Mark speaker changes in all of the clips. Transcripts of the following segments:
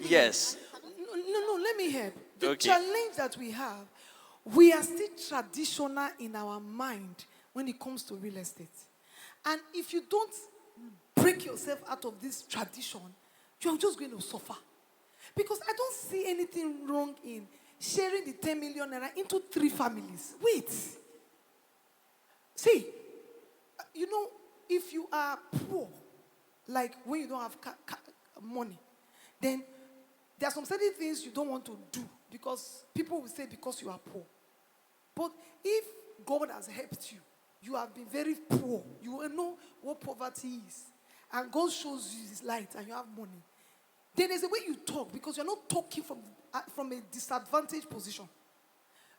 Speaker 1: Yes.
Speaker 2: No, let me help. The
Speaker 1: Okay.
Speaker 2: challenge that we have, we are still traditional in our mind when it comes to real estate. And if you don't break yourself out of this tradition, you're just going to suffer. Because I don't see anything wrong in sharing the 10 million naira into 3 families. Wait. See, if you are poor, like when you don't have money, then there are some certain things you don't want to do because people will say because you are poor. But if God has helped you, you have been very poor, you will know what poverty is, and God shows you His light and you have money, then there's a way you talk because you're not talking from a disadvantaged position.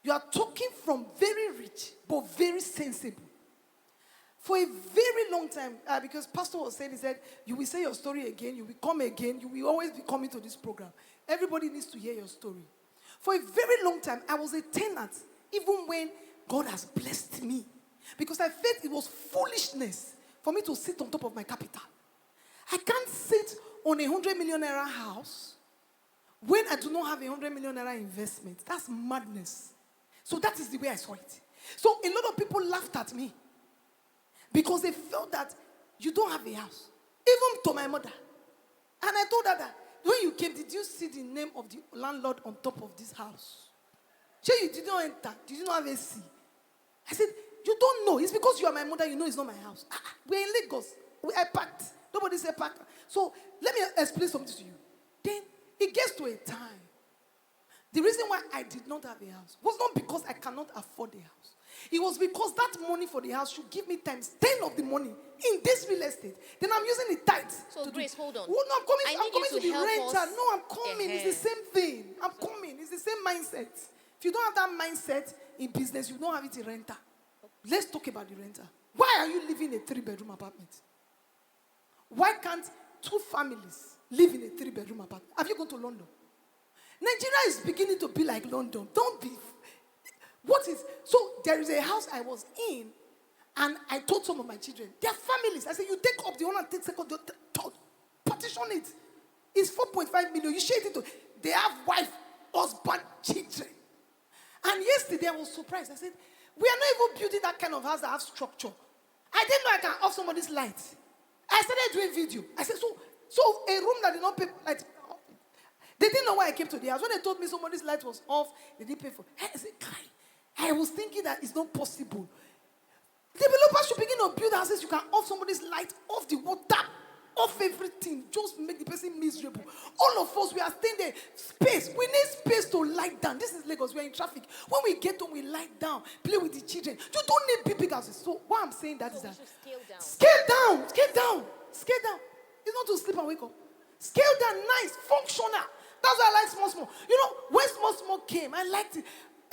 Speaker 2: You are talking from very rich but very sensible. For a very long time, because Pastor was saying, he said, you will say your story again, you will come again, you will always be coming to this program. Everybody needs to hear your story. For a very long time, I was a tenant, even when God has blessed me. Because I felt it was foolishness for me to sit on top of my capital. I can't sit on 100 million naira house when I do not have 100 million naira investment. That's madness. So that is the way I saw it. So a lot of people laughed at me because they felt that you don't have a house. Even to my mother. And I told her that, when you came, did you see the name of the landlord on top of this house? She, you did not enter. Did you not have a C? I said, you don't know. It's because you are my mother, you know it's not my house. We're in Lagos. I packed. Nobody said pack. So let me explain something to you. Then it gets to a time. The reason why I did not have a house was not because I cannot afford a house. It was because that money for the house should give me times 10 of the money in this real estate. Then I'm using the tithes.
Speaker 3: So Grace, hold on.
Speaker 2: Oh, no, I'm coming to the renter.
Speaker 3: Us.
Speaker 2: No, I'm coming. It's the same thing. I'm coming. It's the same mindset. If you don't have that mindset in business, you don't have it in renter. Let's talk about the renter. Why are you living in a 3-bedroom apartment? Why can't 2 families live in a 3-bedroom apartment? Have you gone to London? Nigeria is beginning to be like London. Don't be. So there is a house I was in, and I told some of my children, their families, I said, you take up the one and take second, third, partition it. It's 4.5 million. You share it into, they have wife, husband, children. And yesterday I was surprised. I said, we are not even building that kind of house that has structure. I didn't know I can off somebody's light. I started doing video. I said, so a room that did not pay light. They didn't know why I came to the house. When they told me somebody's light was off, they didn't pay for it. I said, I was thinking that it's not possible. Developers should begin to build houses. You can off somebody's light, off the water, off everything. Just make the person miserable. All of us, we are staying there. Space. We need space to lie down. This is Lagos. We are in traffic. When we get home, we lie down, play with the children. You don't need big houses. So what I'm saying that is that scale down. Scale down. It's not to sleep and wake up. Scale down, nice, functional. That's why I like small. When small came, I liked it.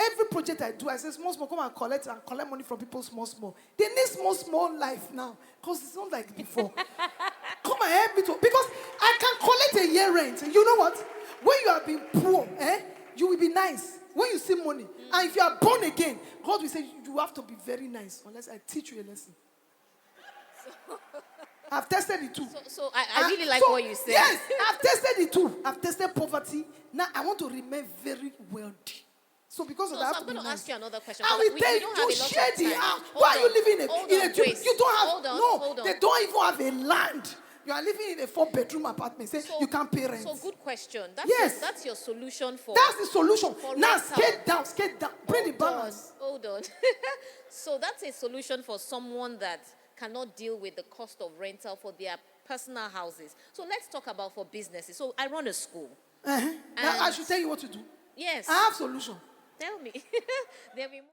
Speaker 2: Every project I do, I say, small, come and collect money from people, small. They need small life now. Because it's not like before. Come and help me because I can collect a year rent. And you know what? When you have been poor, you will be nice. When you see money. And if you are born again, God will say, you have to be very nice. Unless I teach you a lesson. I've tested it too.
Speaker 3: So I really like what you said.
Speaker 2: Yes, I've tested it too. I've tested poverty. Now I want to remain very wealthy. So because of that,
Speaker 3: I'm going to ask you another question.
Speaker 2: I will tell you, share the house. Why are you living in a you don't have,
Speaker 3: hold on.
Speaker 2: They don't even have a land. You are living in a 4-bedroom apartment. Say you can't pay rent.
Speaker 3: So good question. That's your solution for.
Speaker 2: That's the solution. Now
Speaker 3: rental.
Speaker 2: scale down. Bring the balance.
Speaker 3: Hold on. So that's a solution for someone that cannot deal with the cost of rental for their personal houses. So let's talk about for businesses. So I run a school.
Speaker 2: Now I should tell you what to do.
Speaker 3: Yes.
Speaker 2: I have solution.
Speaker 3: Tell me. There will be